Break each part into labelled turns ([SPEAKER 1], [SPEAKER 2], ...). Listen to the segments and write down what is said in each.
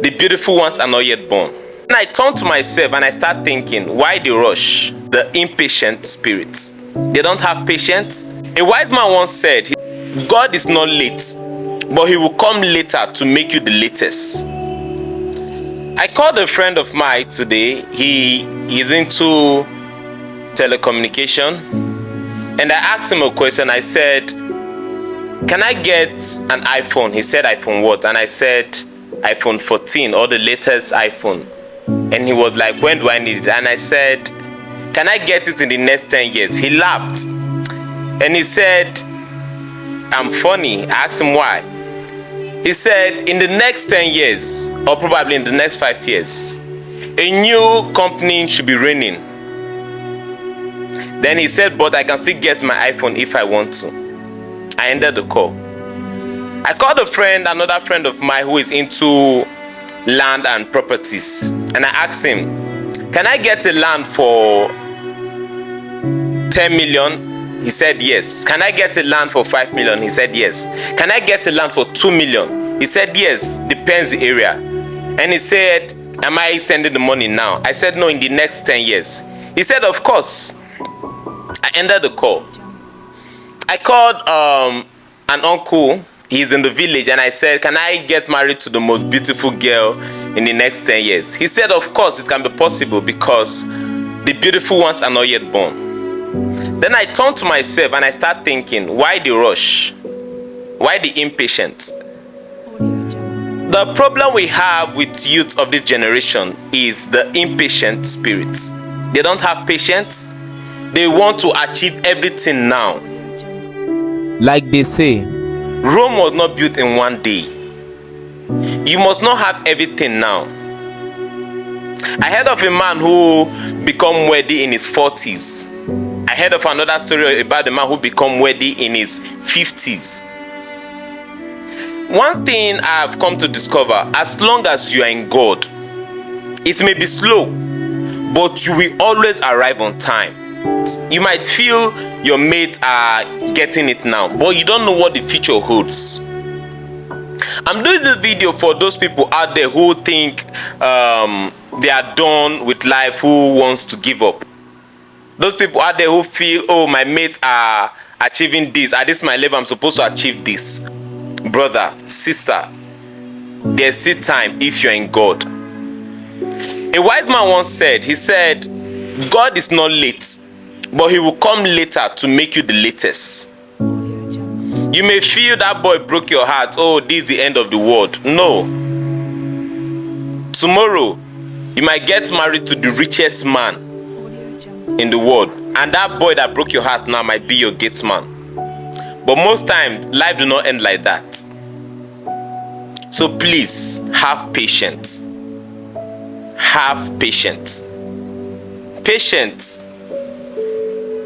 [SPEAKER 1] The beautiful ones are not yet born. And I turn to myself and I start thinking, why the rush? The impatient spirit. They don't have patience. A wise man once said, God is not late, but he will come later to make you the latest. I called a friend of mine today. He is into telecommunication, and I asked him a question. I said, can I get an iPhone? He said, iPhone what? And I said, iPhone 14, or the latest iPhone. And he was like, when do I need it? And I said, can I get it in the next 10 years? He laughed and he said, I'm funny. I asked him why. He said, in the next 10 years, or probably in the next 5 years, a new company should be reigning. Then he said, but I can still get my iPhone if I want to. I ended the call. I called another friend of mine who is into land and properties. And I asked him, can I get a land for 10 million? He said yes. Can I get a land for 5 million? He said yes. Can I get a land for 2 million? He said yes. Depends the area. And he said, am I sending the money now? I said no, in the next 10 years. He said of course. I ended the call. I called an uncle. He's in the village, and I said, can I get married to the most beautiful girl in the next 10 years? He said of course it can be possible because the beautiful ones are not yet born. Then I turn to myself and I start thinking, why the rush? Why the impatience? The problem we have with youth of this generation is the impatient spirit. They don't have patience. They want to achieve everything now. Like they say, Rome was not built in one day. You must not have everything now. I heard of a man who became wealthy in his 40s. I heard of another story about a man who became wealthy in his 50s. One thing I've come to discover, as long as you are in God, it may be slow, but you will always arrive on time. You might feel your mates are getting it now, but you don't know what the future holds. I'm doing this video for those people out there who think they are done with life, who wants to give up. Those people out there who feel, oh, my mates are achieving this. At this my level, I'm supposed to achieve this. Brother, sister, there's still time if you're in God. A wise man once said, he said, God is not late, but he will come later to make you the latest. You may feel that boy broke your heart. Oh, this is the end of the world. No. Tomorrow, you might get married to the richest man in the world, and that boy that broke your heart now might be your gate man. But most times, life do not end like that. So please, have patience. Have patience. Patience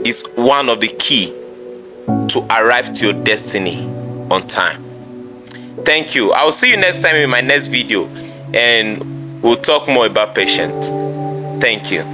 [SPEAKER 1] is one of the key to arrive to your destiny on time. Thank you. I will see you next time in my next video, and we'll talk more about patience. Thank you.